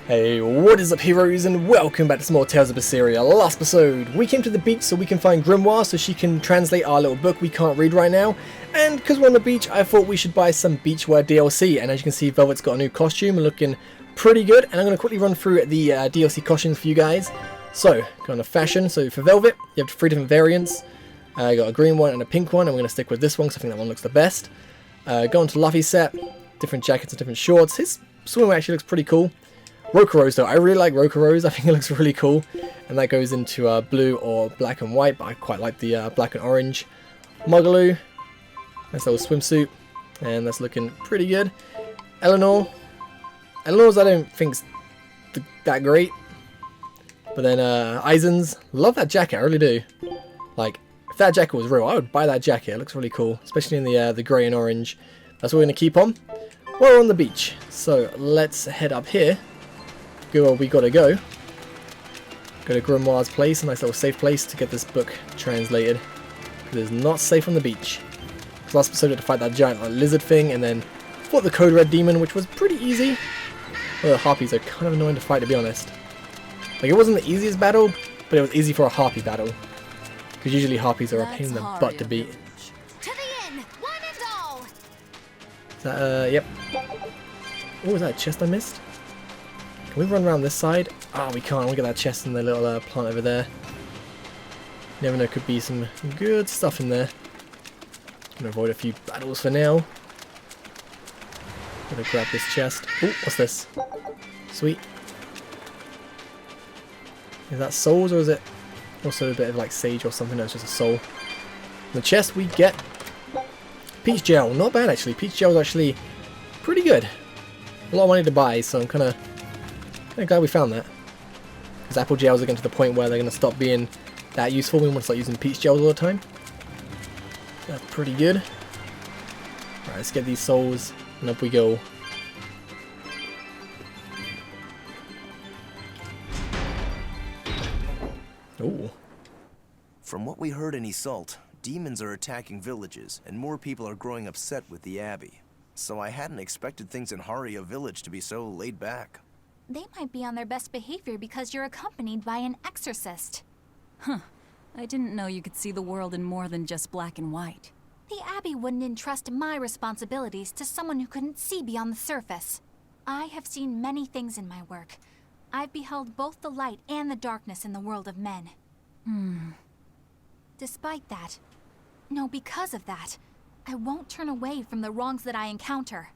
Hey, what is up heroes, and welcome back to some more Tales of Berseria. Last episode, we came to the beach so we can find Grimoire so she can translate our little book we can't read right now. And because we're on the beach, I thought we should buy some beachwear DLC. And as you can see, Velvet's got a new costume looking pretty good. And I'm going to quickly run through the DLC costumes for you guys. So, going to fashion. So for Velvet, you have 3 different variants. You got a green one and a pink one. I'm going to stick with this one because I think that one looks the best. Go on to Luffy's set. Different jackets and different shorts. His swimwear actually looks pretty cool. Rokuro's though, I really like Rokuro's, I think it looks really cool, and that goes into blue or black and white, but I quite like the black and orange. Mugaloo, nice little swimsuit, and that's looking pretty good. Eleanor's I don't think's that great, but then Aizen's, love that jacket, I really do. Like, if that jacket was real, I would buy that jacket, it looks really cool, especially in the grey and orange. That's what we're going to keep on. We're on the beach, so let's head up here. Go where we gotta go. Go to Grimoire's place, a nice little safe place to get this book translated. Because it's not safe on the beach. Because last episode we had to fight that giant lizard thing, and then fought the Code Red Demon, which was pretty easy. Well, the harpies are kind of annoying to fight, to be honest. Like, it wasn't the easiest battle, but it was easy for a harpy battle. Because usually harpies are a pain in the butt to beat. To the inn, one and all. Is that, yep. Oh, was that a chest I missed? Can we run around this side? Oh, we can't. Look at that chest and the little plant over there. You never know, could be some good stuff in there. I'm gonna avoid a few battles for now. Gonna grab this chest. Oh, what's this? Sweet. Is that souls or is it also a bit of like sage or something? No, it's just a soul. In the chest we get peach gel. Not bad actually. Peach gel is actually pretty good. A lot of money to buy, so I'm kind of glad we found that. Because apple gels are getting to the point where they're going to stop being that useful. We want to start using peach gels all the time. That's pretty good. Alright, let's get these souls, and up we go. Ooh. From what we heard in Iseult, demons are attacking villages, and more people are growing upset with the Abbey. So I hadn't expected things in Haria village to be so laid back. They might be on their best behavior because you're accompanied by an exorcist. Huh. I didn't know you could see the world in more than just black and white. The Abbey wouldn't entrust my responsibilities to someone who couldn't see beyond the surface. I have seen many things in my work. I've beheld both the light and the darkness in the world of men. Despite that, no, because of that, I won't turn away from the wrongs that I encounter.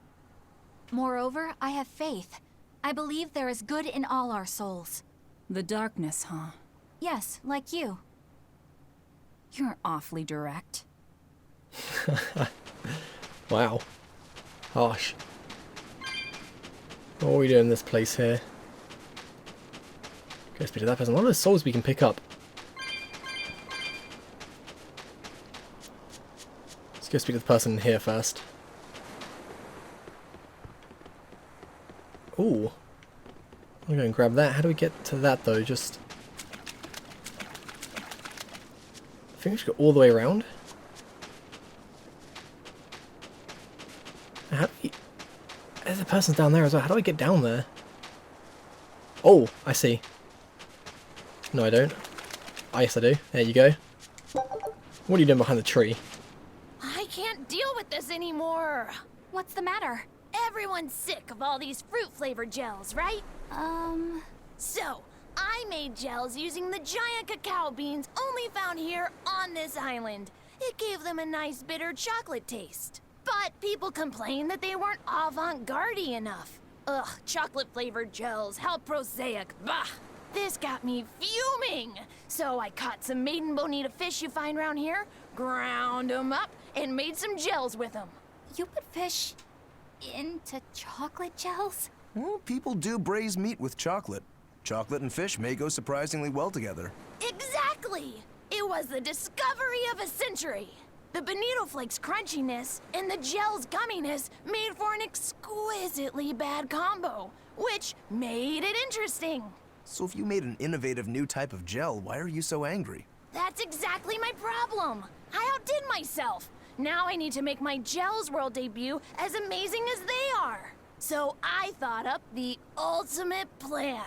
Moreover, I have faith. I believe there is good in all our souls. The darkness, huh? Yes, like you. You're awfully direct. Wow. Harsh. What are we doing in this place here? Go speak to that person. What are the souls we can pick up? Let's go speak to the person here first. Ooh. I'm going to grab that. How do we get to that though? Just... I think we should go all the way around. How do we... There's a person down there as well. How do I get down there? Oh, I see. No, I don't. Oh, yes, I do. There you go. What are you doing behind the tree? I can't deal with this anymore. What's the matter? Everyone's sick of all these fruit-flavored gels, right? So, I made gels using the giant cacao beans only found here on this island. It gave them a nice bitter chocolate taste. But people complained that they weren't avant-garde-y enough. Ugh, chocolate-flavored gels, how prosaic, bah! This got me fuming! So I caught some maiden bonita fish you find around here, ground them up, and made some gels with them. You put fish into chocolate gels? Well, people do braise meat with chocolate. Chocolate and fish may go surprisingly well together. Exactly! It was the discovery of a century. The bonito flakes crunchiness and the gel's gumminess made for an exquisitely bad combo, which made it interesting. So if you made an innovative new type of gel, why are you so angry? That's exactly my problem. I outdid myself. Now I need to make my Gels World debut as amazing as they are. So I thought up the ultimate plan.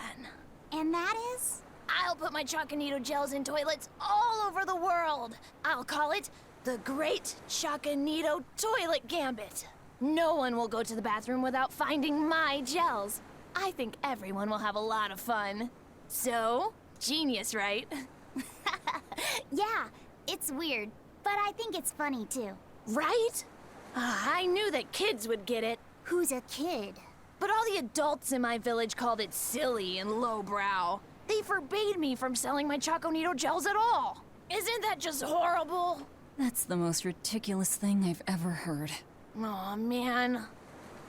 And that is? I'll put my Chakanito gels in toilets all over the world. I'll call it the Great Chakanito Toilet Gambit. No one will go to the bathroom without finding my gels. I think everyone will have a lot of fun. So, genius, right? Yeah, it's weird, but I think it's funny too. Right? I knew that kids would get it. Who's a kid? But all the adults in my village called it silly and lowbrow. They forbade me from selling my Chaconito gels at all. Isn't that just horrible? That's the most ridiculous thing I've ever heard. Aw, man.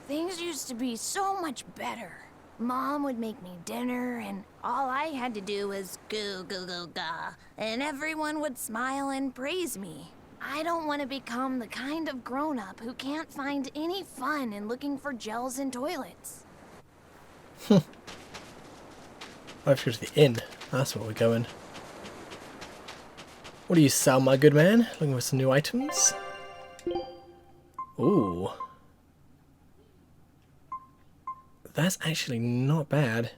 Things used to be so much better. Mom would make me dinner, and all I had to do was goo goo goo ga, and everyone would smile and praise me. I don't want to become the kind of grown-up who can't find any fun in looking for gels in toilets. I have to go to the inn. That's where we're going. What do you sell, my good man? Looking for some new items? Ooh. That's actually not bad.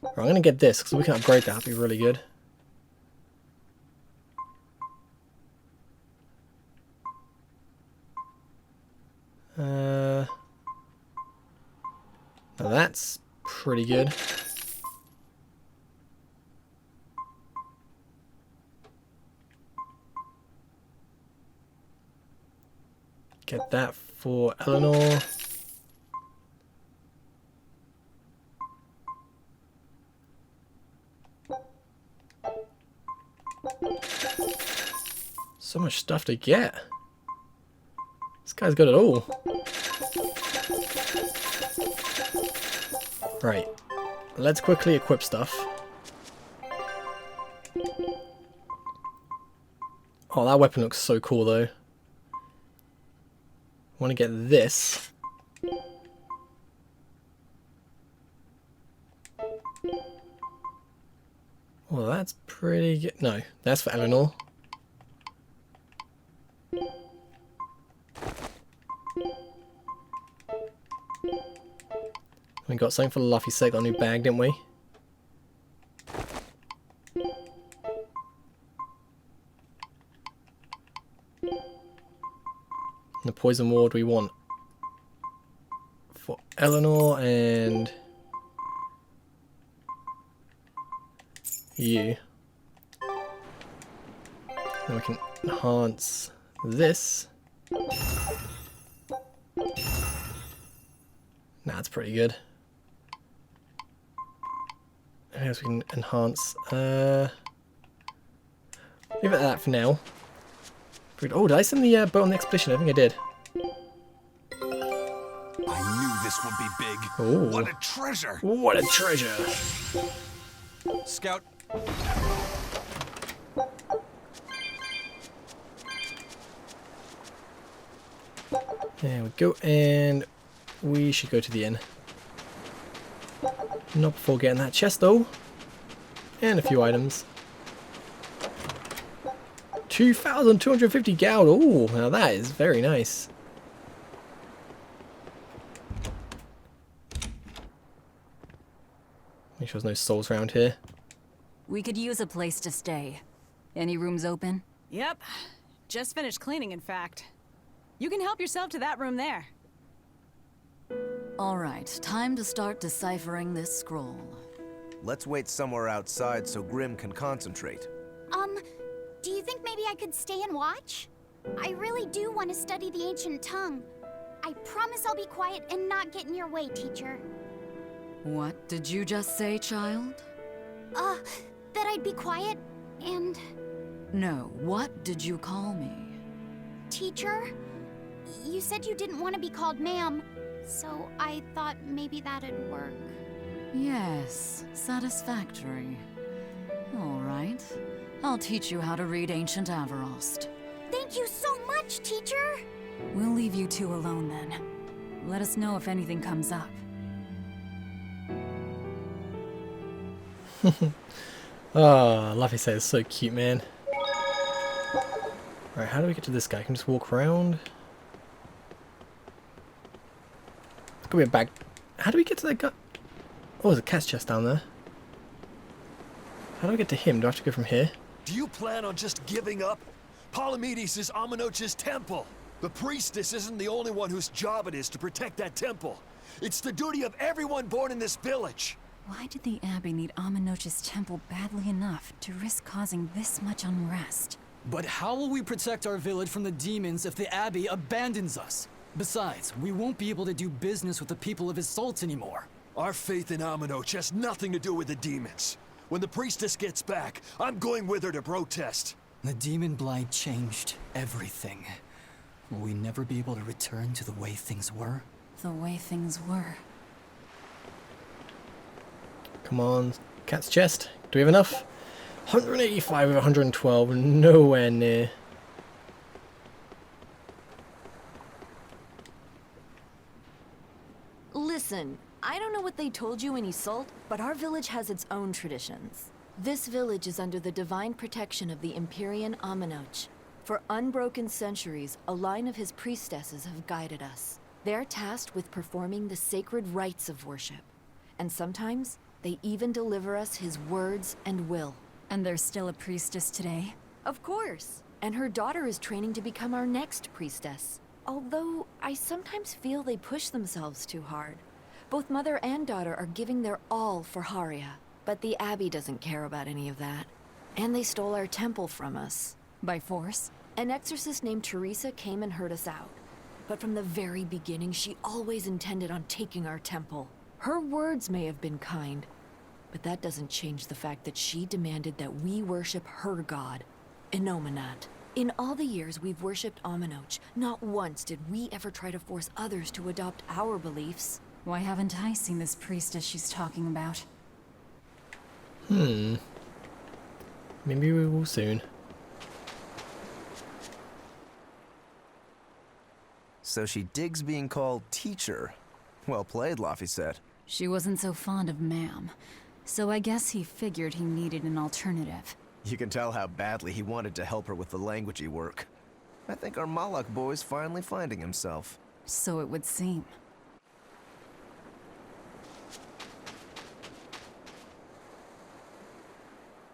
Right, I'm going to get this, because we can upgrade that. That'd be really good. Now that's pretty good. Get that for Eleanor. So much stuff to get. This guy's got it all. Right. Let's quickly equip stuff. Oh, that weapon looks so cool though. I want to get this. Well, that's pretty good. No, that's for Eleanor. We got something for Luffy, so got a new bag, didn't we? And the poison ward we want for Eleanor and you. Then we can enhance this. Nah, that's pretty good. Anything else we can enhance? Leave it at that for now. Oh, did I send the boat on the expedition? I think I did. I knew this would be big. Ooh. What a treasure! What a treasure! Scout. There we go, and we should go to the inn. Not before getting that chest though. And a few items. 2,250 gold. Oh, now that is very nice. Make sure there's no souls around here. We could use a place to stay. Any rooms open? Yep. Just finished cleaning, in fact. You can help yourself to that room there. All right, time to start deciphering this scroll. Let's wait somewhere outside so Grim can concentrate. Do you think maybe I could stay and watch? I really do want to study the ancient tongue. I promise I'll be quiet and not get in your way, teacher. What did you just say, child? That I'd be quiet and... No, what did you call me? Teacher? You said you didn't want to be called ma'am, so I thought maybe that'd work. Yes, satisfactory. All right. I'll teach you how to read Ancient Avarost. Thank you so much, teacher! We'll leave you two alone then. Let us know if anything comes up. Oh, Luffy says so cute, man. Alright, how do we get to this guy? I can just walk around. Could be a bag. How do we get to that guy? Oh, there's a cat's chest down there. How do I get to him? Do I have to go from here? Do you plan on just giving up? Palamedes is Amenoch's temple. The priestess isn't the only one whose job it is to protect that temple. It's the duty of everyone born in this village. Why did the Abbey need Amenoch's temple badly enough to risk causing this much unrest? But how will we protect our village from the demons if the Abbey abandons us? Besides, we won't be able to do business with the people of Isolde anymore. Our faith in Amenoch has nothing to do with the demons. When the priestess gets back, I'm going with her to protest. The demon blight changed everything. Will we never be able to return to the way things were? The way things were. Come on, cat's chest. Do we have enough? 185 with 112, nowhere near. Listen, I don't know what they told you in Isolde, but our village has its own traditions. This village is under the divine protection of the Empyrean Amenoch. For unbroken centuries, a line of his priestesses have guided us. They're tasked with performing the sacred rites of worship. And sometimes, they even deliver us his words and will. And there's still a priestess today? Of course. And her daughter is training to become our next priestess. Although, I sometimes feel they push themselves too hard. Both mother and daughter are giving their all for Haria. But the Abbey doesn't care about any of that. And they stole our temple from us. By force? An exorcist named Teresa came and heard us out. But from the very beginning, she always intended on taking our temple. Her words may have been kind, but that doesn't change the fact that she demanded that we worship her god, Enominat. In all the years we've worshipped Amenoch, not once did we ever try to force others to adopt our beliefs. Why haven't I seen this priestess she's talking about? Maybe we will soon. So she digs being called teacher. Well played, Laphicet. She wasn't so fond of ma'am, so I guess he figured he needed an alternative. You can tell how badly he wanted to help her with the languagey work. I think our Malak boy's finally finding himself. So it would seem.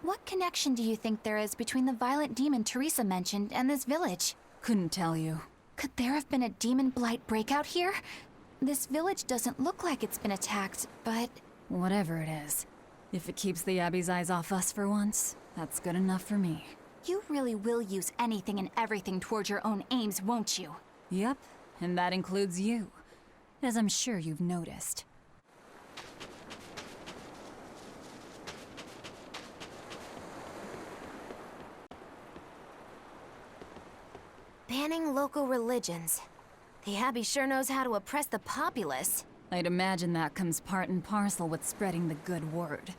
What connection do you think there is between the violent demon Teresa mentioned and this village? Couldn't tell you. Could there have been a demon blight breakout here? This village doesn't look like it's been attacked, but... Whatever it is. If it keeps the Abbey's eyes off us for once, that's good enough for me. You really will use anything and everything towards your own aims, won't you? Yep, and that includes you. As I'm sure you've noticed. Banning local religions. The Abbey sure knows how to oppress the populace. I'd imagine that comes part and parcel with spreading the good word.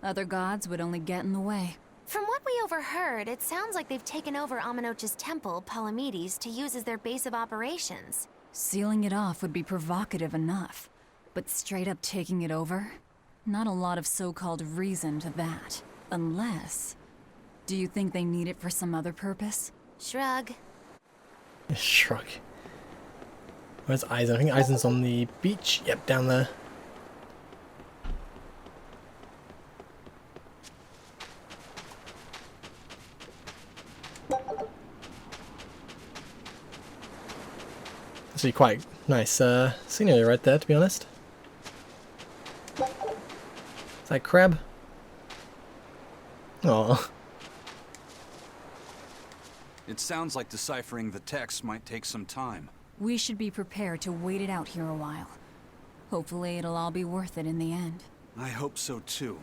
Other gods would only get in the way. From what we overheard, it sounds like they've taken over Amenoch's temple, Palamedes, to use as their base of operations. Sealing it off would be provocative enough. But straight up taking it over? Not a lot of so-called reason to that. Unless... Do you think they need it for some other purpose? Shrug. Shrug. Where's Eisen? I think Eisen's on the beach. Yep, down there. Actually quite nice scenery right there, to be honest. Is that crab? Oh. It sounds like deciphering the text might take some time. We should be prepared to wait it out here a while. Hopefully it'll all be worth it in the end. I hope so too.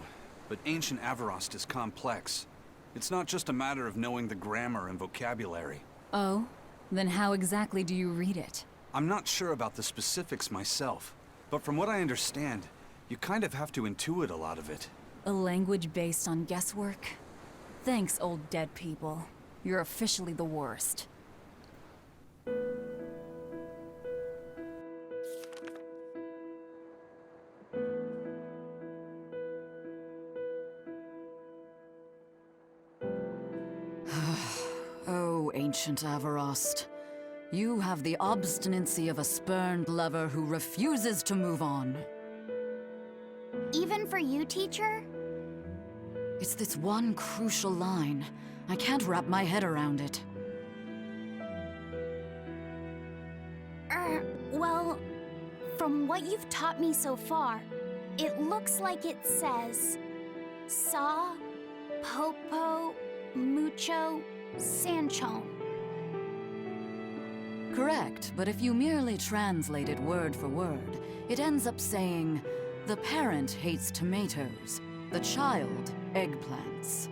But ancient Avarost is complex. It's not just a matter of knowing the grammar and vocabulary. Oh? Then how exactly do you read it? I'm not sure about the specifics myself, but from what I understand, you kind of have to intuit a lot of it. A language based on guesswork? Thanks, old dead people. You're officially the worst. Oh, ancient Avarost. You have the obstinacy of a spurned lover who refuses to move on. Even for you, teacher? It's this one crucial line. I can't wrap my head around it. Well, from what you've taught me so far, it looks like it says Sa, Popo, Mucho, Sancho. Correct, but if you merely translate it word for word, it ends up saying, the parent hates tomatoes, the child eggplants.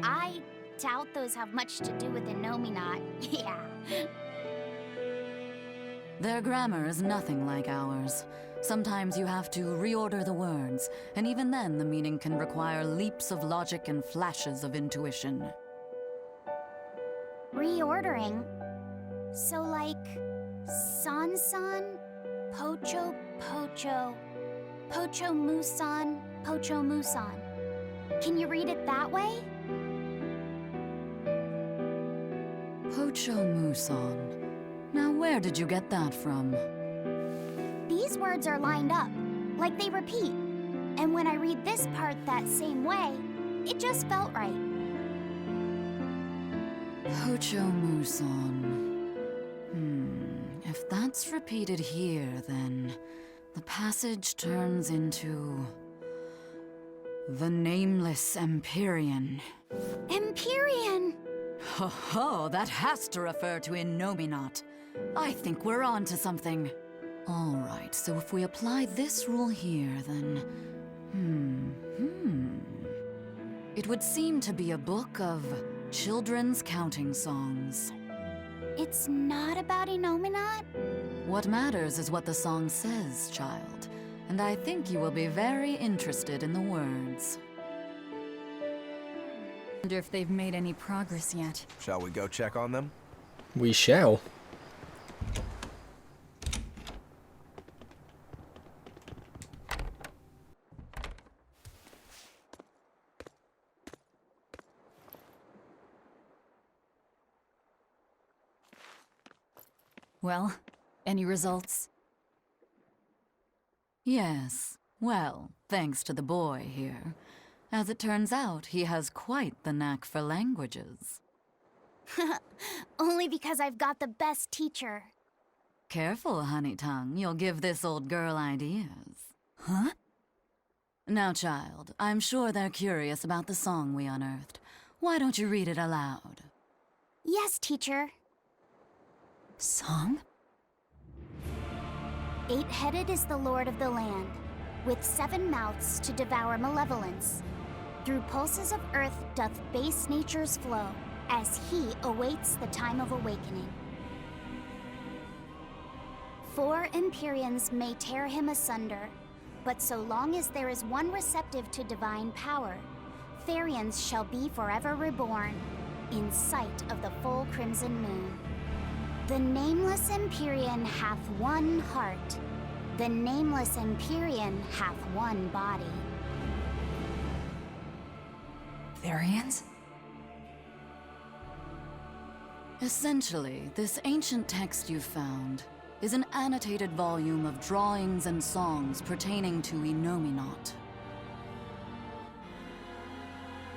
I doubt those have much to do with Innominat. Yeah. Their grammar is nothing like ours. Sometimes you have to reorder the words, and even then the meaning can require leaps of logic and flashes of intuition. Reordering? So like, San-san, Pocho Pocho, Pocho Musan, Pocho Musan. Can you read it that way? Pocho Muson. Now where did you get that from? These words are lined up, like they repeat. And when I read this part that same way, it just felt right. Pocho Muson. If that's repeated here, then the passage turns into the Nameless Empyrean. Empyrean! Ho ho, that has to refer to Innominat. I think we're on to something. All right, so if we apply this rule here, then... It would seem to be a book of children's counting songs. It's not about Innominat? What matters is what the song says, child. And I think you will be very interested in the words. I wonder if they've made any progress yet. Shall we go check on them? We shall. Well, any results? Yes. Well, thanks to the boy here. As it turns out, he has quite the knack for languages. Only because I've got the best teacher. Careful, honey tongue. You'll give this old girl ideas. Huh? Now, child, I'm sure they're curious about the song we unearthed. Why don't you read it aloud? Yes, teacher. Song? 8-headed is the lord of the land, with 7 mouths to devour malevolence. Through pulses of earth doth base nature's flow, as he awaits the time of awakening. 4 Empyreans may tear him asunder, but so long as there is one receptive to divine power, Therians shall be forever reborn, in sight of the full crimson moon. The Nameless Empyrean hath one heart. The Nameless Empyrean hath one body. Therians? Essentially, this ancient text you found is an annotated volume of drawings and songs pertaining to Innominat.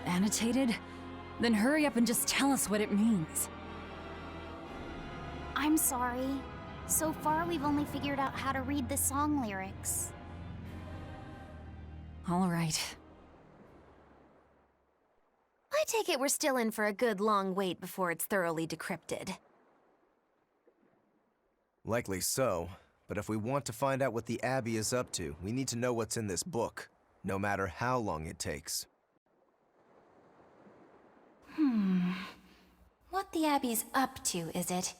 Annotated? Then hurry up and just tell us what it means. I'm sorry. So far, we've only figured out how to read the song lyrics. All right. I take it we're still in for a good long wait before it's thoroughly decrypted. Likely so, but if we want to find out what the Abbey is up to, we need to know what's in this book, no matter how long it takes. What the Abbey's up to, is it?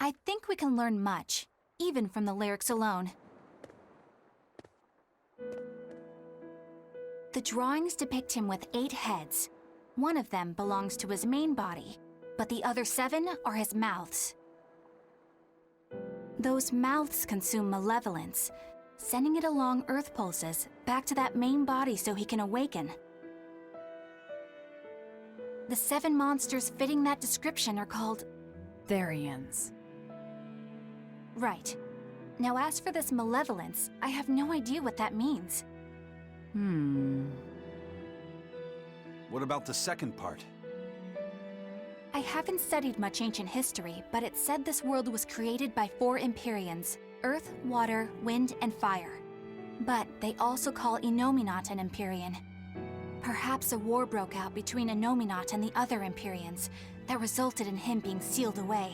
I think we can learn much, even from the lyrics alone. The drawings depict him with 8 heads. One of them belongs to his main body, but the other 7 are his mouths. Those mouths consume malevolence, sending it along Earth pulses back to that main body so he can awaken. The 7 monsters fitting that description are called... Therians. Right. Now as for this malevolence, I have no idea what that means. What about the second part? I haven't studied much ancient history, but it said this world was created by 4 Empyreans: Earth, Water, Wind, and Fire. But they also call Innominat an Empyrean. Perhaps a war broke out between Innominat and the other Empyreans that resulted in him being sealed away.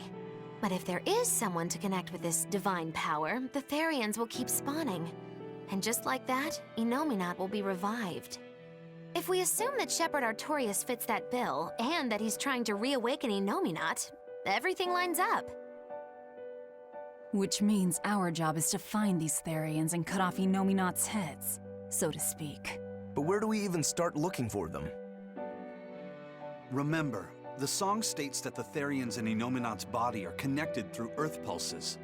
But if there is someone to connect with this divine power, the Therians will keep spawning. And just like that, Innominat will be revived. If we assume that Shepherd Artorius fits that bill, and that he's trying to reawaken Innominat, everything lines up. Which means our job is to find these Therians and cut off Innominat's heads, so to speak. But where do we even start looking for them? Remember, the song states that the Therians in Innominat's body are connected through earth pulses.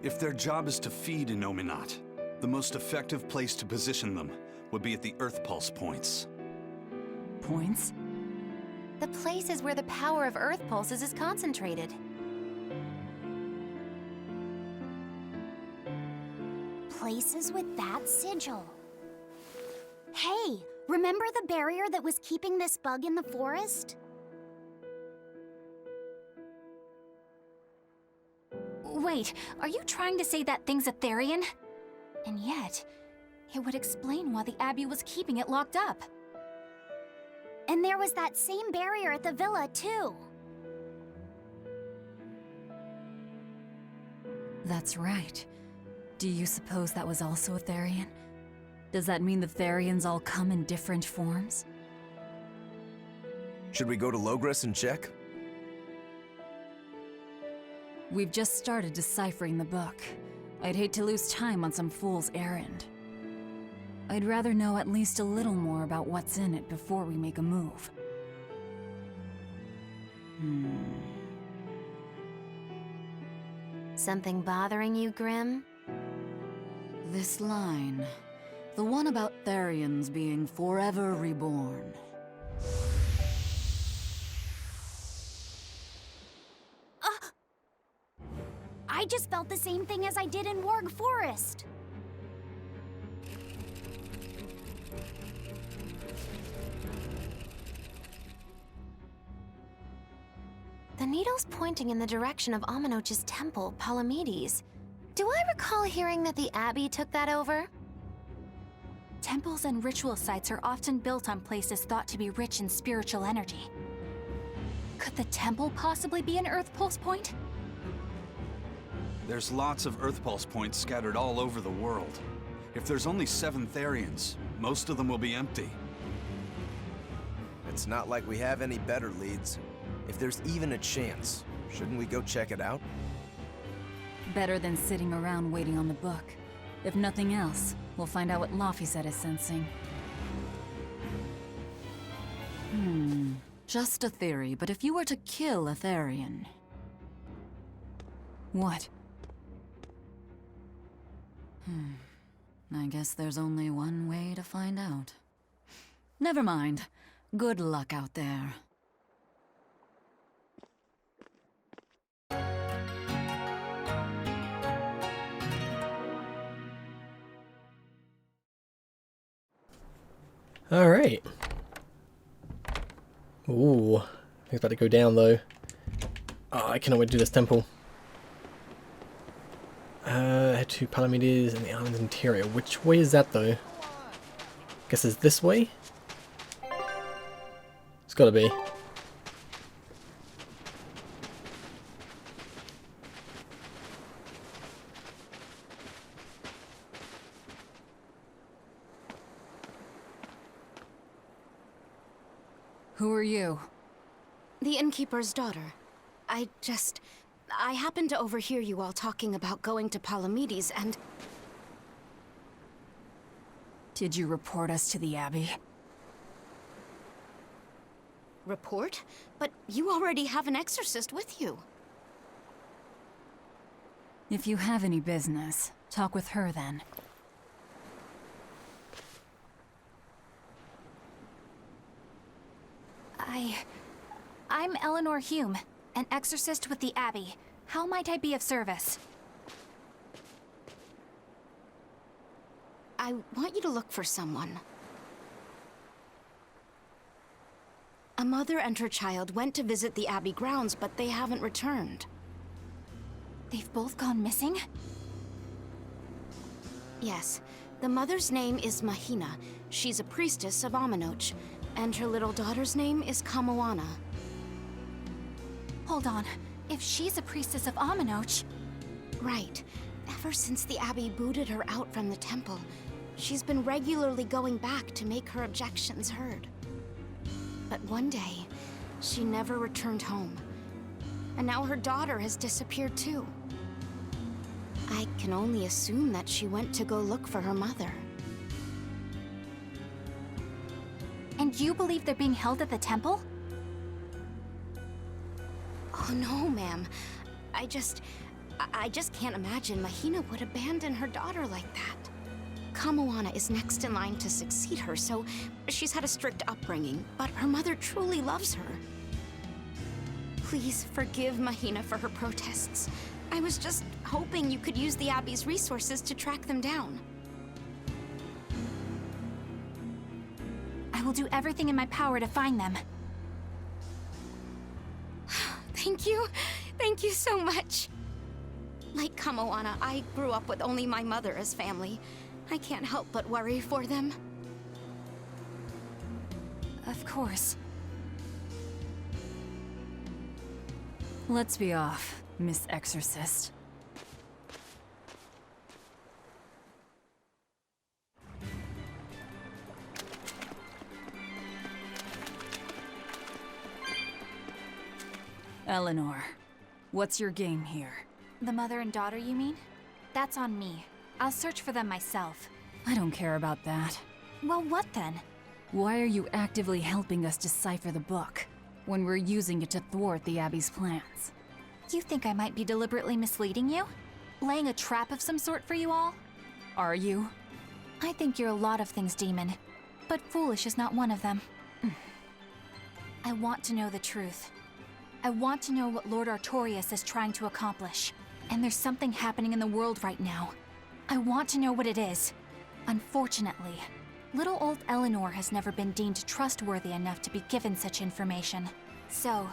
If their job is to feed Innominat, the most effective place to position them would be at the earth pulse points. Points? The places where the power of earth pulses is concentrated. Places with that sigil. Hey, remember the barrier that was keeping this bug in the forest? Wait, are you trying to say that thing's a Therian? And yet, it would explain why the Abbey was keeping it locked up. And there was that same barrier at the villa, too. That's right. Do you suppose that was also a Therian? Does that mean the Therians all come in different forms? Should we go to Logres and check? We've just started deciphering the book. I'd hate to lose time on some fool's errand. I'd rather know at least a little more about what's in it before we make a move. Something bothering you, Grim? This line. The one about Therians being forever reborn. I just felt the same thing as I did in Warg Forest. The needle's pointing in the direction of Amenoch's temple, Palamedes. Do I recall hearing that the Abbey took that over? Temples and ritual sites are often built on places thought to be rich in spiritual energy. Could the temple possibly be an Earth Pulse point? There's lots of earth pulse points scattered all over the world. If there's only 7 Therians, most of them will be empty. It's not like we have any better leads. If there's even a chance, shouldn't we go check it out? Better than sitting around waiting on the book. If nothing else, we'll find out what Laphicet is sensing. Just a theory, but if you were to kill a Therian... What? I guess there's only one way to find out. Never mind. Good luck out there. Alright. Ooh. It's about to go down though. Oh, I cannot wait to do this temple. Head to Palamedes and the island's interior. Which way is that though? Guess it's this way? It's gotta be. Who are you? The innkeeper's daughter. I happened to overhear you all talking about going to Palamedes and... Did you report us to the Abbey? Report? But you already have an exorcist with you. If you have any business, talk with her then. I'm Eleanor Hume, an exorcist with the Abbey. How might I be of service? I want you to look for someone. A mother and her child went to visit the Abbey grounds, but they haven't returned. They've both gone missing? Yes. The mother's name is Mahina. She's a priestess of Aminoch. And her little daughter's name is Kamoana. Hold on. If she's a priestess of Aminoch... Right. Ever since the Abbey booted her out from the temple, she's been regularly going back to make her objections heard. But one day, she never returned home. And now her daughter has disappeared too. I can only assume that she went to go look for her mother. And you believe they're being held at the temple? Oh no, ma'am. I just can't imagine Mahina would abandon her daughter like that. Kamoana is next in line to succeed her, so she's had a strict upbringing, but her mother truly loves her. Please forgive Mahina for her protests. I was just hoping you could use the Abbey's resources to track them down. I will do everything in my power to find them. Thank you. Thank you so much. Like Kamoana, I grew up with only my mother as family. I can't help but worry for them. Of course. Let's be off, Miss Exorcist. Eleanor, what's your game here? The mother and daughter, you mean? That's on me. I'll search for them myself. I don't care about that. Well, what then? Why are you actively helping us decipher the book, when we're using it to thwart the Abbey's plans? You think I might be deliberately misleading you? Laying a trap of some sort for you all? Are you? I think you're a lot of things, Demon. But foolish is not one of them. I want to know the truth. I want to know what Lord Artorias is trying to accomplish. And there's something happening in the world right now. I want to know what it is. Unfortunately, little old Eleanor has never been deemed trustworthy enough to be given such information. So,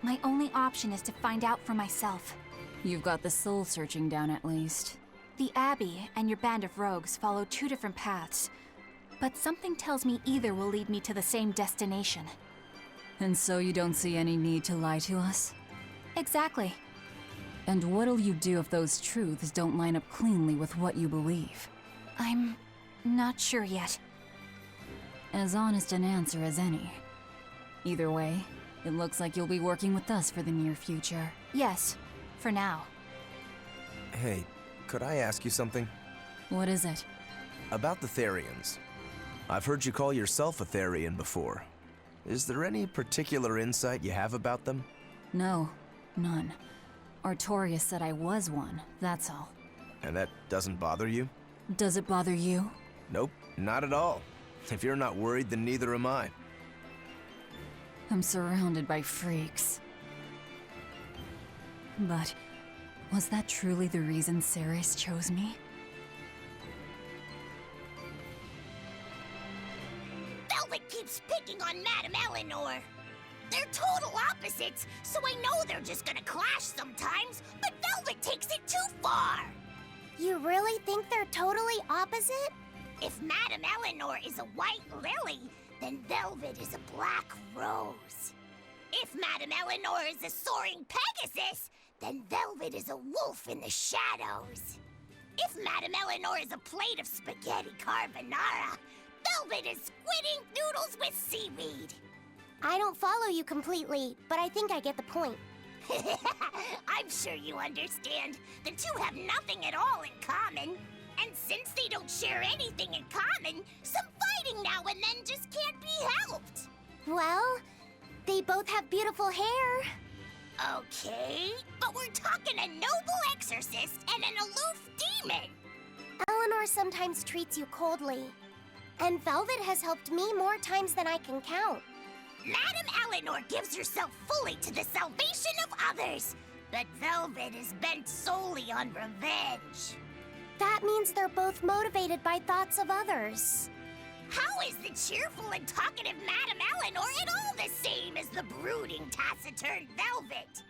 my only option is to find out for myself. You've got the soul searching down at least. The Abbey and your band of rogues follow two different paths. But something tells me either will lead me to the same destination. And so you don't see any need to lie to us? Exactly. And what'll you do if those truths don't line up cleanly with what you believe? I'm not sure yet. As honest an answer as any. Either way, it looks like you'll be working with us for the near future. Yes, for now. Hey, could I ask you something? What is it? About the Therians. I've heard you call yourself a Therian before. Is there any particular insight you have about them? No, none. Artorias said I was one, that's all. And that doesn't bother you? Does it bother you? Nope, not at all. If you're not worried, then neither am I. I'm surrounded by freaks. But was that truly the reason Ceres chose me? Velvet keeps picking on Madame Eleanor. They're total opposites, so I know they're just gonna clash sometimes, but Velvet takes it too far! You really think they're totally opposite? If Madame Eleanor is a white lily, then Velvet is a black rose. If Madame Eleanor is a soaring Pegasus, then Velvet is a wolf in the shadows. If Madame Eleanor is a plate of spaghetti carbonara, Velvet is squidding noodles with seaweed. I don't follow you completely, but I think I get the point. I'm sure you understand. The two have nothing at all in common. And since they don't share anything in common, some fighting now and then just can't be helped. Well, they both have beautiful hair. Okay, but we're talking a noble exorcist and an aloof demon. Eleanor sometimes treats you coldly. And Velvet has helped me more times than I can count. Madame Eleanor gives herself fully to the salvation of others, but Velvet is bent solely on revenge. That means they're both motivated by thoughts of others. How is the cheerful and talkative Madame Eleanor at all the same as the brooding, taciturn Velvet?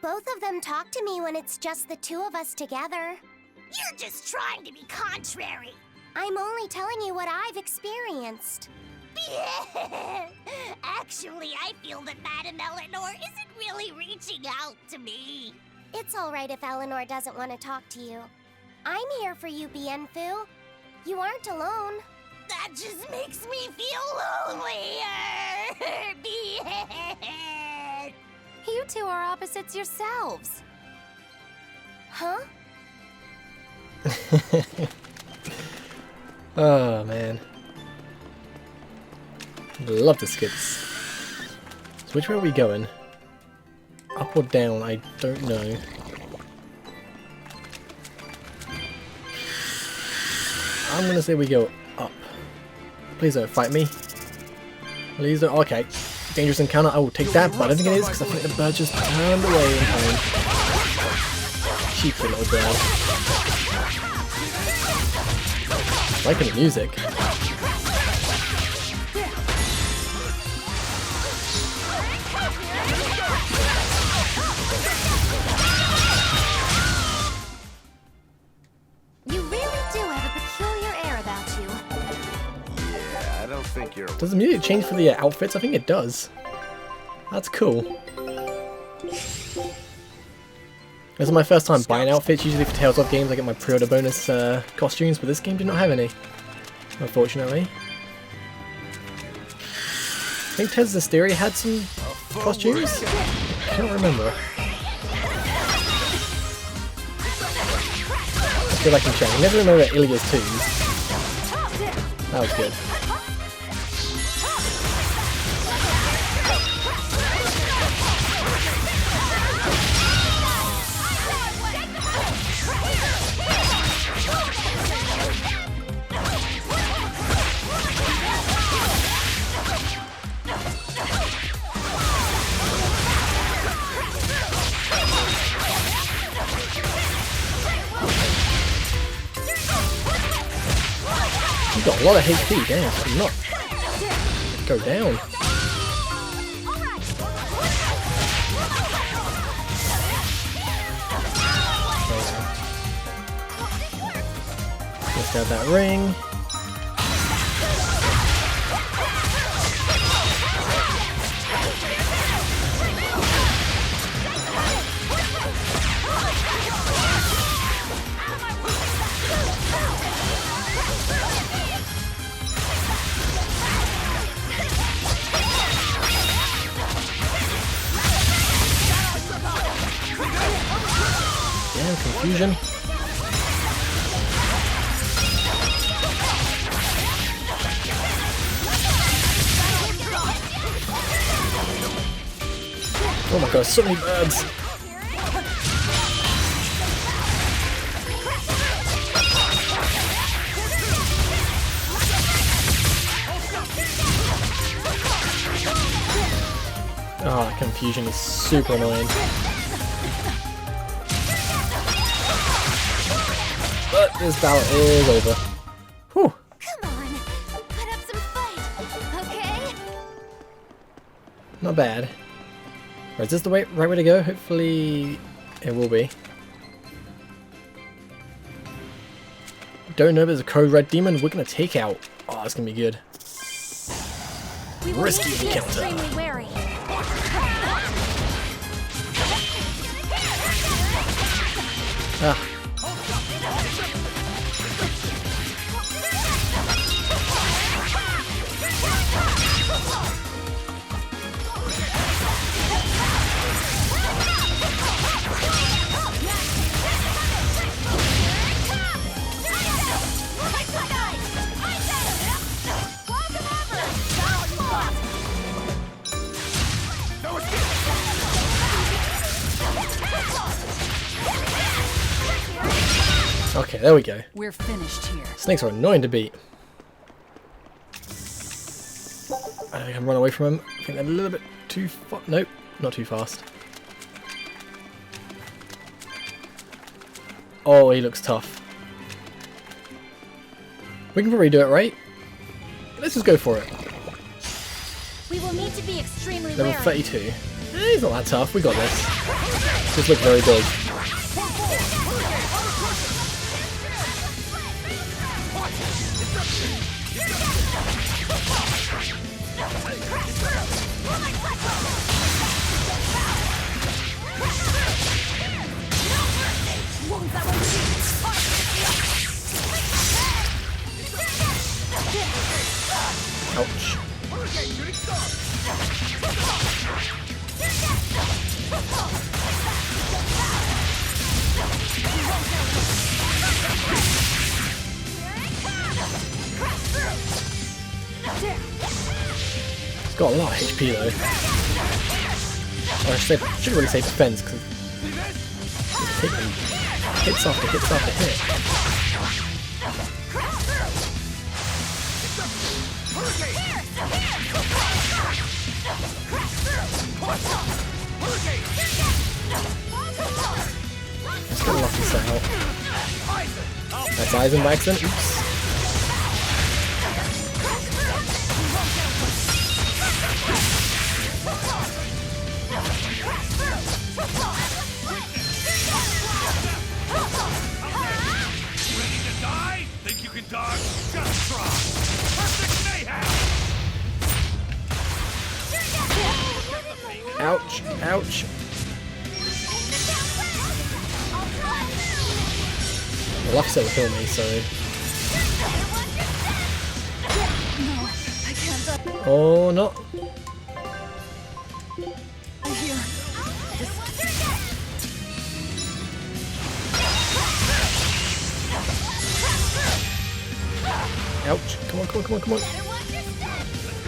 Both of them talk to me when it's just the two of us together. You're just trying to be contrary. I'm only telling you what I've experienced. Actually, I feel that Madame Eleanor isn't really reaching out to me. It's all right if Eleanor doesn't want to talk to you. I'm here for you, Bienfu. You aren't alone. That just makes me feel lonelier. You two are opposites yourselves. Huh? Oh man. Love the skits. So which way are we going? Up or down? I don't know. I'm gonna say we go up. Please don't fight me. Please don't. Okay. Dangerous encounter. I will take that, but I don't think it is because I think the bird just turned away in time. Cheeky little bird. Liking the music. Does the music change for the outfits? I think it does. That's cool. This is my first time buying outfits. Usually for Tales of games I get my pre-order bonus costumes, but this game did not have any, unfortunately. I think Deciphering had some costumes? I can't remember. I feel like I'm checking. I never remember Ilia's twos. That was good. You've got a lot of HP, damn, I'm not. Go down. Let's grab that ring. Confusion. Oh my god, so many birds. Oh, confusion is super annoying. But this battle is over. Whew. Come on, put up some fight, okay? Not bad. Right, is this the right way to go? Hopefully it will be. Don't know if there's a code red demon we're gonna take out. Oh, that's gonna be good. Risky encounter. Extremely wary. Ah. Okay, there we go. We're finished here. Snakes are annoying to beat. I can run away from him. I think they're a little bit too far. Nope, not too fast. Oh, he looks tough. We can probably do it, right? Let's just go for it. We will need to be extremely Level wary. 32. He's not that tough. We got this. Just look very big. Ouch. It's got a lot of HP though. Or I should really say defense because it's taking hits after hits after hit. Let's get a lucky set out. That's Eisen by accident. Oops. Think you can dodge? Just try! Perfect mayhem! Ouch, ouch. The left set will kill me, so... No, I can't. Oh, no. I'm here. Ouch. Come on, come on, come on, come on.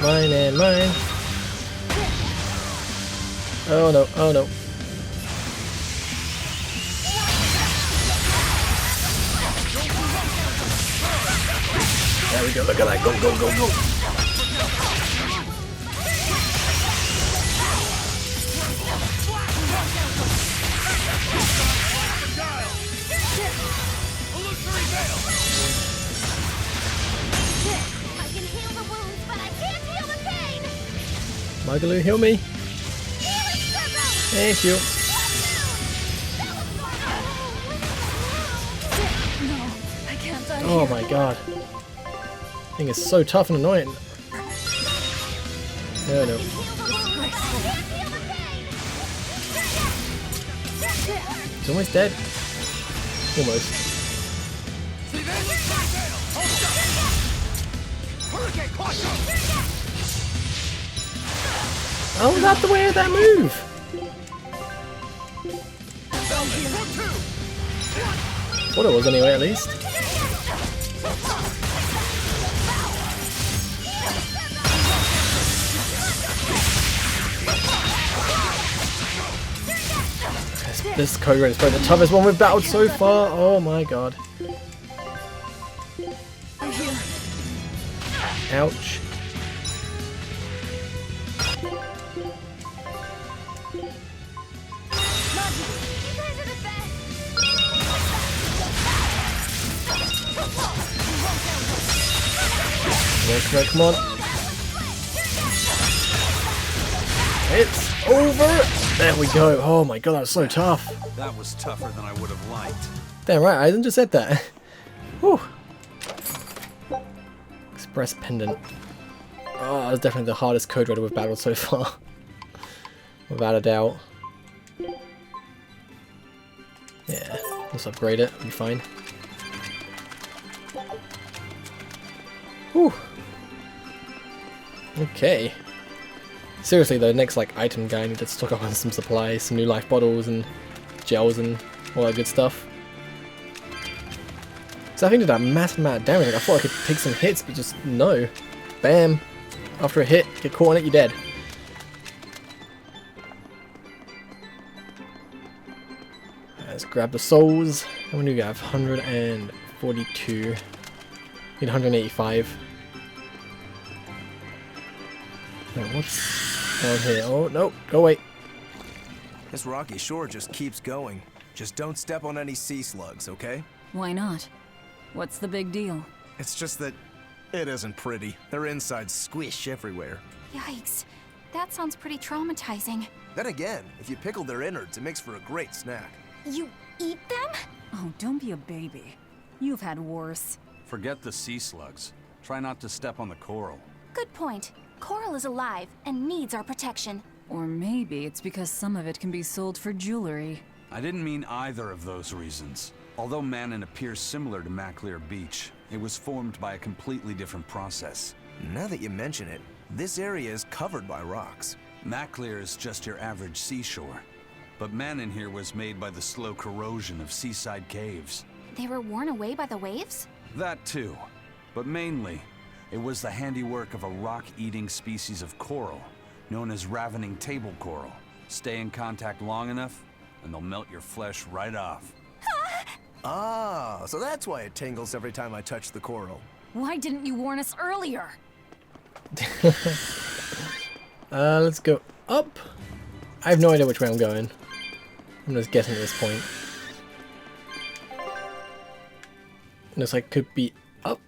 Mine and mine. Oh no, oh no. There we go, look at that. Go, go, go, go. Magaloo, heal me. Thank you. No, I can't die. Oh my god. Thing is so tough and annoying. No, no. He's almost dead. Almost. Oh, that's the way of that move! What it was anyway, at least. This code red is probably the toughest one we've battled so far. Oh my god. Ouch. Come on, come on. It's over! There we go. Oh my god, that was so tough. That was tougher than I would have liked. Damn right, Eisen just said that. Whew. Express Pendant. Oh, that's definitely the hardest code red we've battled so far. Without a doubt. Yeah, let's upgrade it. Be fine. Whew. Okay. Seriously though, next like item guy, I need to stock up on some supplies, some new life bottles and gels and all that good stuff. So I think did that massive amount of damage. Like, I thought I could take some hits, but just no. Bam. After a hit, get caught on it, you're dead. Let's grab the souls. How many do we have? 142. Need 185. Wait, what's down here? Oh, no, go away. This rocky shore just keeps going. Just don't step on any sea slugs, okay? Why not? What's the big deal? It's just that it isn't pretty. Their insides squish everywhere. Yikes. That sounds pretty traumatizing. Then again, if you pickle their innards, it makes for a great snack. You eat them? Oh, don't be a baby. You've had worse. Forget the sea slugs. Try not to step on the coral. Good point. Coral is alive and needs our protection. Or maybe it's because some of it can be sold for jewelry. I didn't mean either of those reasons. Although Manon appears similar to Maclear Beach, it was formed by a completely different process. Now that you mention it, this area is covered by rocks. Maclear is just your average seashore. But Manon here was made by the slow corrosion of seaside caves. They were worn away by the waves? That too. But mainly, it was the handiwork of a rock-eating species of coral, known as ravening table coral. Stay in contact long enough, and they'll melt your flesh right off. Ah, so that's why it tingles every time I touch the coral. Why didn't you warn us earlier? Let's go up. I have no idea which way I'm going. I'm just guessing at this point. Looks like it could be up.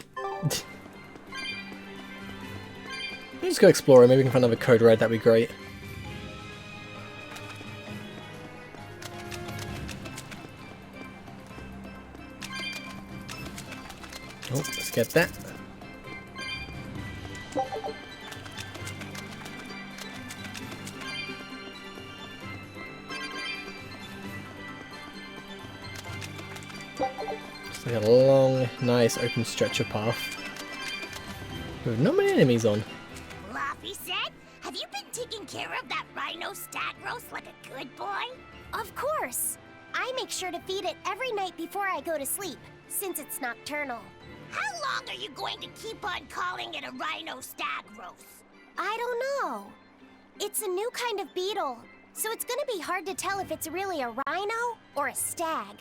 Let's go explore. Maybe we can find another code red. That'd be great. Oh, let's get that. It's like a long, nice open stretch of path with not many enemies on. Laffy said, have you been taking care of that rhino stag roast like a good boy? Of course. I make sure to feed it every night before I go to sleep, since it's nocturnal. How long are you going to keep on calling it a rhino stag roast? I don't know. It's a new kind of beetle, so it's gonna be hard to tell if it's really a rhino or a stag.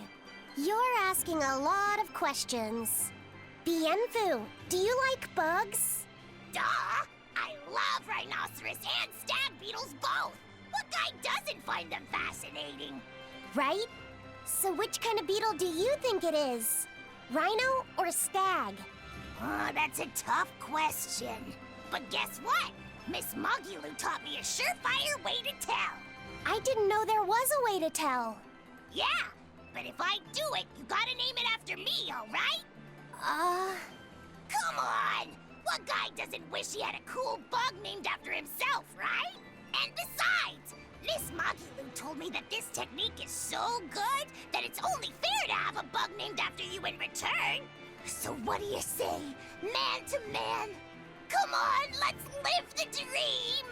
You're asking a lot of questions. Bienfu, do you like bugs? Duh! I love rhinoceros and stag beetles both! What guy doesn't find them fascinating? Right? So which kind of beetle do you think it is? Rhino or stag? Oh, that's a tough question. But guess what? Miss Mogulu taught me a surefire way to tell. I didn't know there was a way to tell. Yeah, but if I do it, you gotta name it after me, alright? Come on! What guy doesn't wish he had a cool bug named after himself, right? And besides, Miss Mogulu told me that this technique is so good that it's only fair to have a bug named after you in return. So what do you say, man to man? Come on, let's live the dream!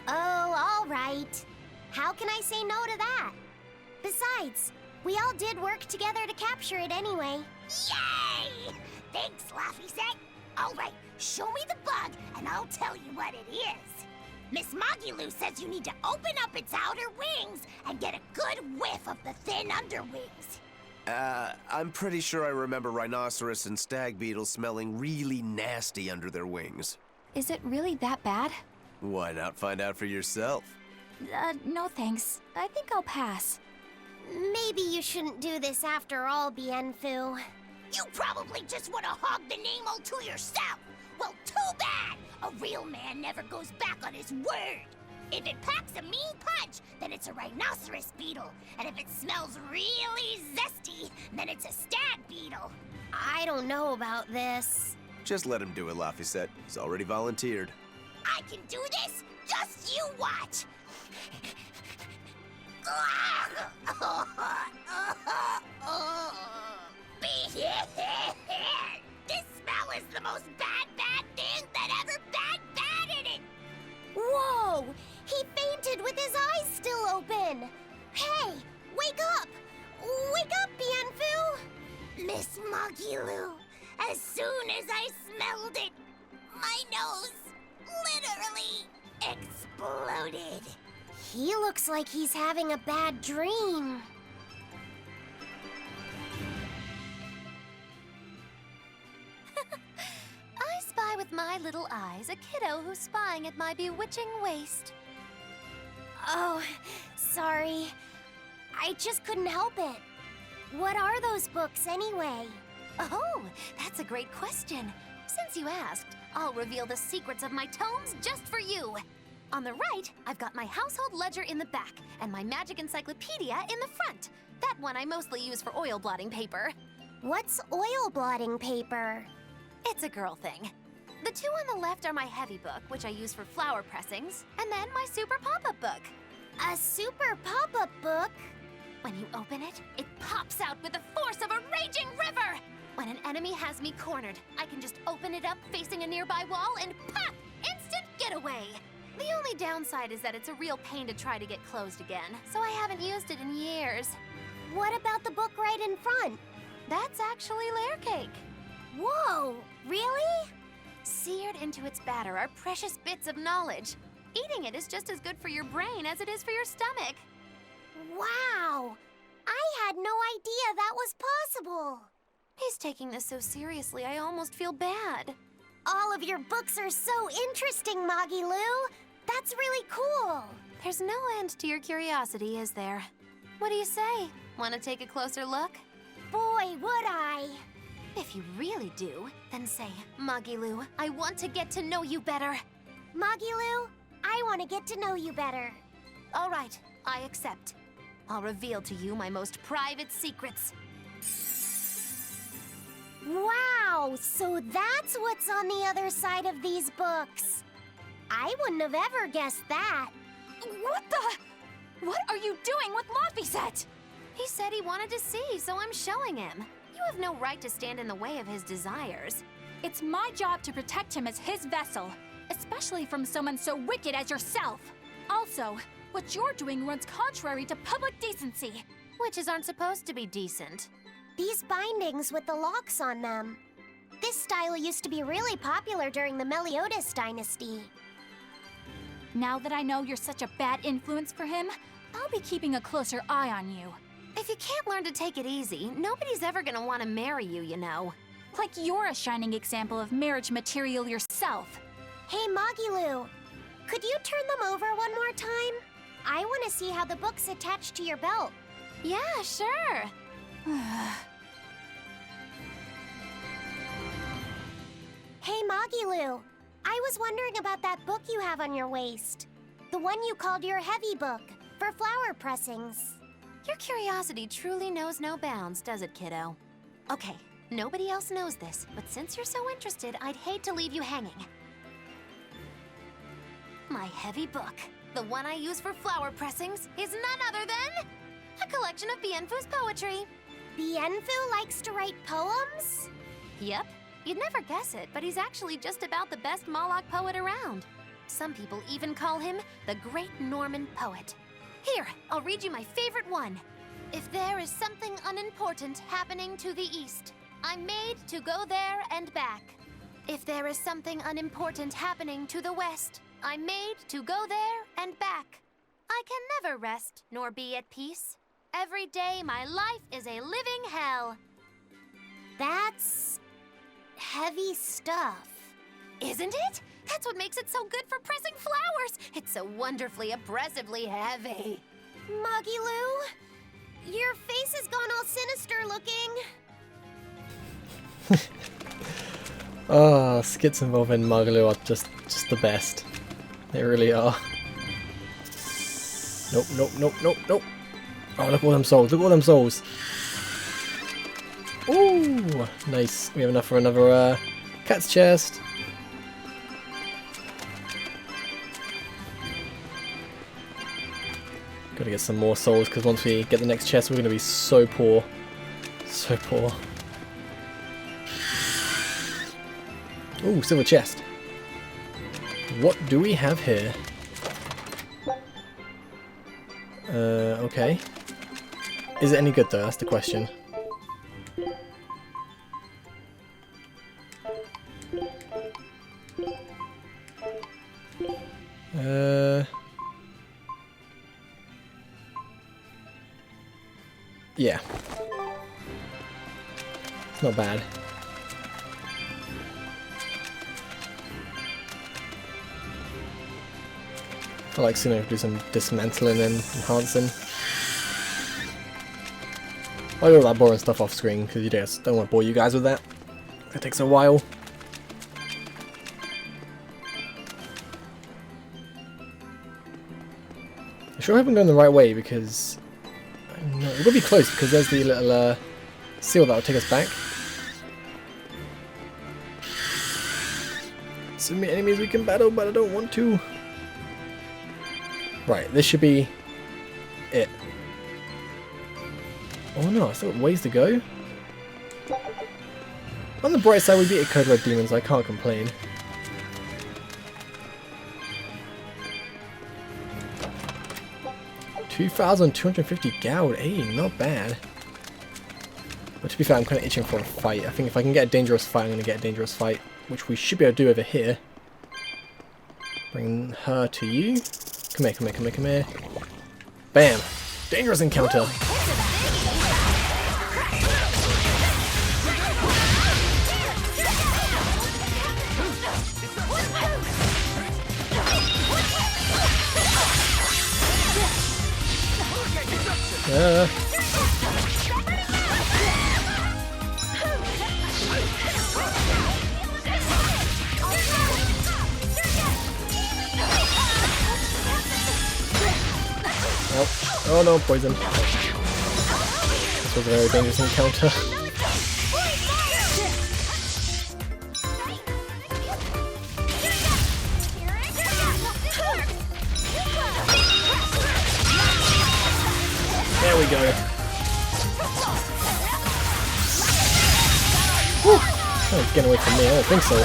Oh, all right. How can I say no to that? Besides, we all did work together to capture it anyway. Yay! Thanks, Laffy Set. All right, show me the bug and I'll tell you what it is. Miss Mogulu says you need to open up its outer wings and get a good whiff of the thin underwings. I'm pretty sure I remember rhinoceros and stag beetles smelling really nasty under their wings. Is it really that bad? Why not find out for yourself? No thanks. I think I'll pass. Maybe you shouldn't do this after all, Bienfu. You probably just want to hog the name all to yourself. Well, too bad. A real man never goes back on his word. If it packs a mean punch, then it's a rhinoceros beetle. And if it smells really zesty, then it's a stag beetle. I don't know about this. Just let him do it, Laffy. He's already volunteered. I can do this? Just you watch. This smell is the most bad thing that ever bad it. Whoa! He fainted with his eyes still open. Hey, wake up! Wake up, Bienfu! Miss Mogulu, as soon as I smelled it, my nose literally exploded. He looks like he's having a bad dream. I spy with with my little eyes a kiddo who's spying at my bewitching waist. Oh, sorry. I just couldn't help it. What are those books anyway? Oh, that's a great question. Since you asked, I'll reveal the secrets of my tomes just for you. On the right, I've got my household ledger in the back and my magic encyclopedia in the front. That one I mostly use for oil blotting paper. What's oil blotting paper? It's a girl thing. The two on the left are my heavy book, which I use for flower pressings, and then my super pop-up book. A super pop-up book? When you open it, it pops out with the force of a raging river! When an enemy has me cornered, I can just open it up facing a nearby wall and pop! Instant getaway! The only downside is that it's a real pain to try to get closed again, so I haven't used it in years. What about the book right in front? That's actually layer cake. Whoa, really? Seared into its batter are precious bits of knowledge. Eating it is just as good for your brain as it is for your stomach. Wow! I had no idea that was possible. He's taking this so seriously, I almost feel bad. All of your books are so interesting, Magilu. That's really cool. There's no end to your curiosity, is there? What do you say? Want to take a closer look? Boy, would I. If you really do, then say, Magilu, I want to get to know you better. Magilu, I want to get to know you better. All right, I accept. I'll reveal to you my most private secrets. Wow, so that's what's on the other side of these books. I wouldn't have ever guessed that. What the? What are you doing with Laphicet? He said he wanted to see, so I'm showing him. You have no right to stand in the way of his desires. It's my job to protect him as his vessel, especially from someone so wicked as yourself. Also, what you're doing runs contrary to public decency. Witches aren't supposed to be decent. These bindings with the locks on them. This style used to be really popular during the Meliodas dynasty. Now that I know you're such a bad influence for him, I'll be keeping a closer eye on you. If you can't learn to take it easy, nobody's ever gonna want to marry you, you know. Like you're a shining example of marriage material yourself. Hey, Magilu, could you turn them over one more time? I want to see how the book's attached to your belt. Yeah, sure. Hey, Magilu, I was wondering about that book you have on your waist. The one you called your heavy book, for flower pressings. Your curiosity truly knows no bounds, does it, kiddo? Okay, nobody else knows this, but since you're so interested, I'd hate to leave you hanging. My heavy book, the one I use for flower pressings, is none other than a collection of Bienfu's poetry. Bienfu likes to write poems? Yep. You'd never guess it, but he's actually just about the best Moloch poet around. Some people even call him the Great Norman Poet. Here, I'll read you my favorite one. If there is something unimportant happening to the east, I'm made to go there and back. If there is something unimportant happening to the west, I'm made to go there and back. I can never rest nor be at peace. Every day my life is a living hell. That's heavy stuff. Isn't it? That's what makes it so good for pressing flowers. It's so wonderfully, oppressively heavy. Magilu, your face has gone all sinister looking. Oh, skits involving Magalu are just the best. They really are. Nope, nope, nope, nope, nope. Oh, look at all them souls, look at all them souls. Ooh, nice. We have enough for another cat's chest. Gotta get some more souls, because once we get the next chest, we're gonna be so poor. So poor. Ooh, silver chest. What do we have here? Okay. Is it any good though? That's the question. Yeah. It's not bad. I like seeing her do some dismantling and enhancing. I'll do all that boring stuff off screen because you just don't want to bore you guys with that. It takes a while. I sure haven't gone the right way because no, we're gonna be close because there's the little seal that will take us back. So many enemies we can battle, but I don't want to. Right, this should be it. Oh no, I still got ways to go. On the bright side, we beat a Code Red Demon, so I can't complain. $2,250 gold, hey, not bad. But to be fair, I'm kind of itching for a fight. I think if I can get a dangerous fight, I'm going to get a dangerous fight, which we should be able to do over here. Bring her to you. Come here, come here, come here, come here. Bam! Dangerous encounter! Oh no, poison. This was a very dangerous encounter. There we go. Whew. Oh, it's getting away from me, I don't think so.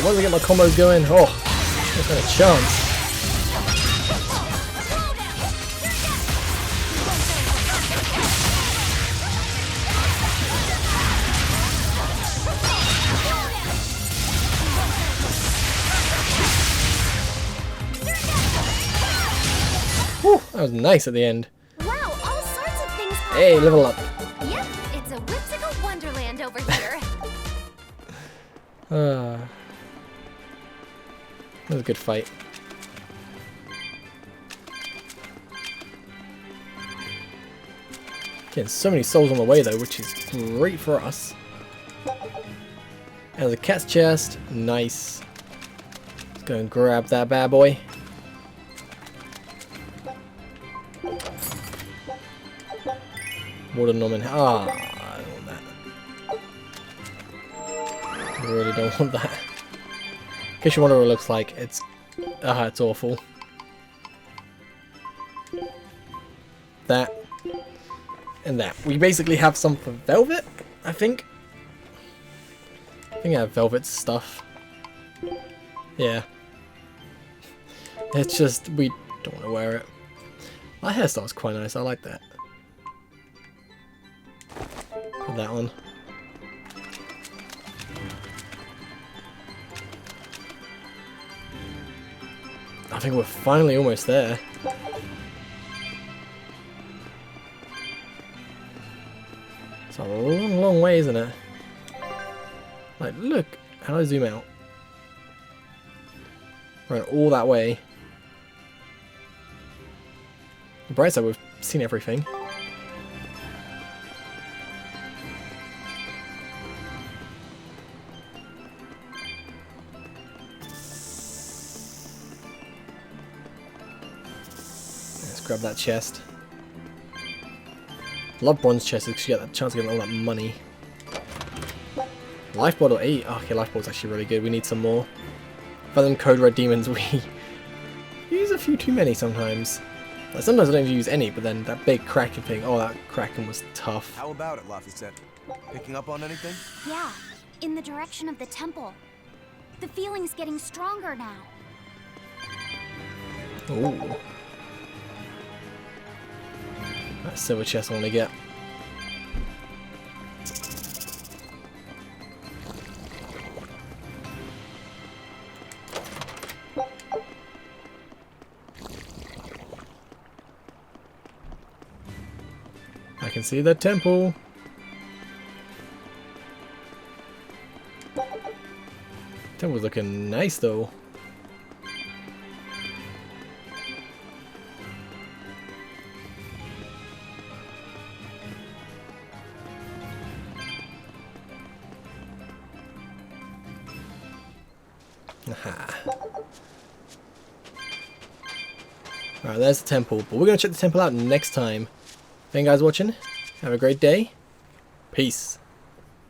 Once I get my combos going, oh, there's not a chance. Whew, that was nice at the end. Wow, all sorts of things. Hey, level up. Yep, it's a whimsical wonderland over here. That was a good fight. Getting so many souls on the way though, which is great for us. And the cat's chest, nice. Let's go and grab that bad boy. Water Norman. Ah, I don't want that. I really don't want that. In case you wonder what it looks like, it's awful. That and that. We basically have some for Velvet, I think. I think I have Velvet's stuff. Yeah. It's just we don't want to wear it. My hairstyle's quite nice. I like that. Put that on. I think we're finally almost there. It's a long, long way, isn't it? Like, look. How do I zoom out? Right, all that way. The bright side, we've seen everything. Grab that chest. Love bronze chests because you get that chance of getting all that money. Life bottle 8. Oh, okay, life bottle's actually really good. We need some more. For them Code Red Demons, we use a few too many sometimes. Like, sometimes I don't use any, but then that big Kraken thing. Oh, that Kraken was tough. How about it, Laphicet? Picking up on anything? Yeah, in the direction of the temple. The feeling's getting stronger now. Ooh. That silver chest I want to get. can see the temple. Temple's looking nice though. Alright, there's the temple, but we're going to check the temple out next time. Thank you guys for watching. Have a great day. Peace.